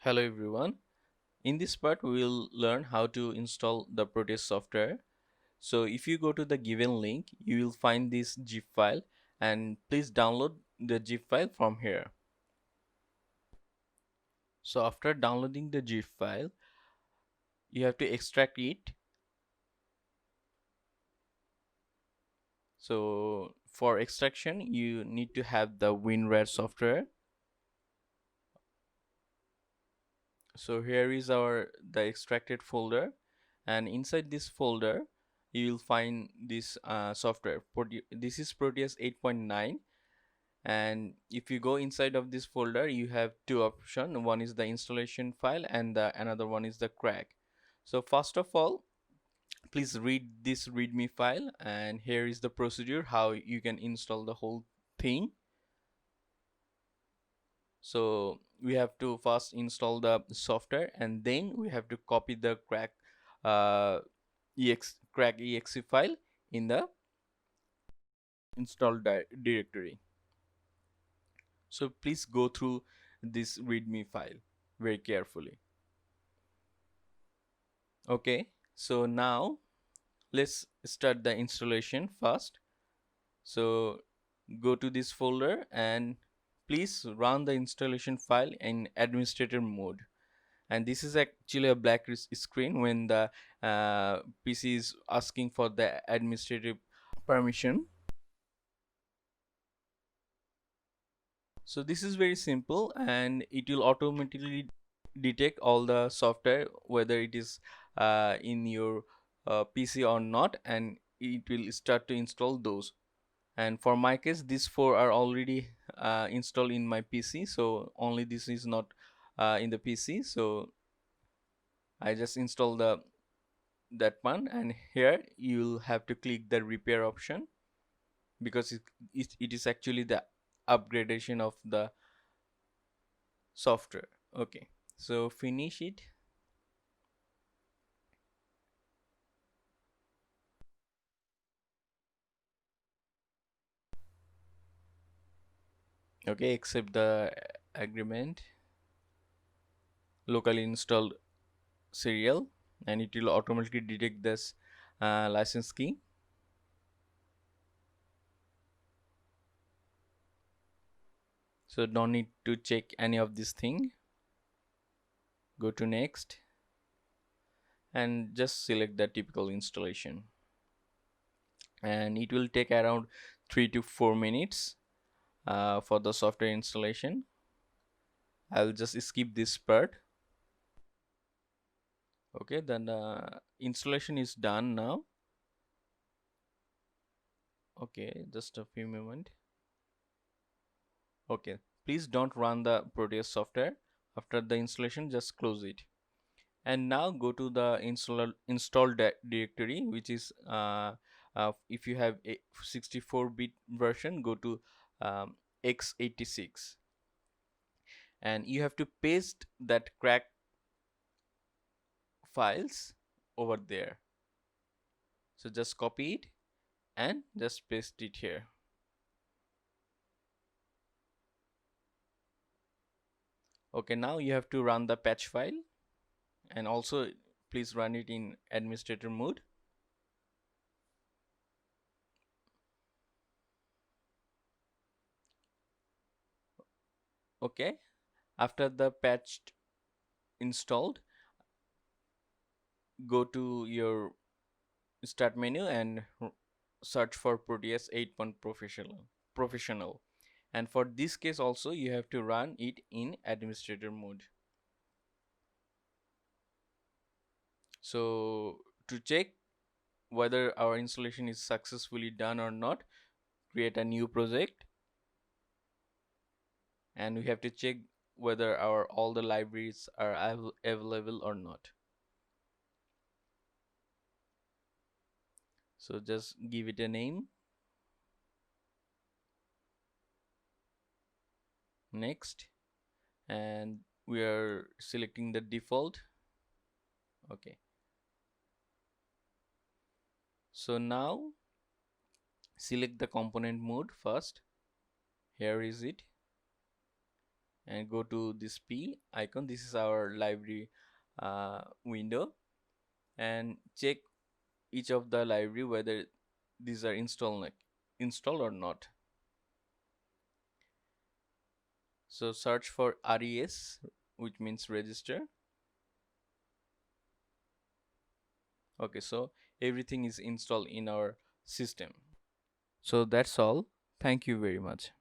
Hello everyone. In this part we will learn how to install the Proteus software. So if you go to the given link, you will find this zip file and please download the zip file from here. So after downloading the zip file, you have to extract it. So for extraction, you need to have the WinRAR software. So here is the extracted folder, and inside this folder you will find this software. This is Proteus 8.9, and if you go inside of this folder you have two options. One is the installation file and another one is the crack. So first of all, please read this readme file, and here is the procedure how you can install the whole thing. So we have to first install the software, and then we have to copy the uh, crack exe file in the install directory. So please go through this readme file very carefully. Okay, so now let's start the installation first. So go to this folder and please run the installation file in administrator mode. And this is actually a black screen when the PC is asking for the administrative permission. So this is very simple, and it will automatically detect all the software whether it is in your PC or not, and it will start to install those. And for my case, these four are already installed in my PC, so only this is not in the PC. So I just install that one, and here you'll have to click the repair option because it is actually the upgradation of the software. Okay, so finish it. Okay, accept the agreement. Locally installed serial, and it will automatically detect this license key. So don't need to check any of this thing. Go to next and just select the typical installation, and it will take around 3 to 4 minutes for the software installation. I'll just skip this part. Okay, then installation is done now. Okay, just a few moments. Okay, please don't run the Proteus software. After the installation, just close it. And now go to the install directory, which is if you have a 64-bit version, go to x86, and you have to paste that crack files over there. So just copy it and just paste it here. Okay, now you have to run the patch file, and also please run it in administrator mode. Okay, after the patch installed, go to your start menu and search for Proteus 8.0 professional, and for this case also you have to run it in administrator mode. So to check whether our installation is successfully done or not, create a new project, and we have to check whether our all the libraries are available or not. So just give it a name. Next, and we are selecting the default. Okay, so now select the component mode first. Here is it. and go to this P icon. This is our library window, and check each of the library whether these are installed or not. So search for res, which means register. Okay, so everything is installed in our system. So that's all. Thank you very much.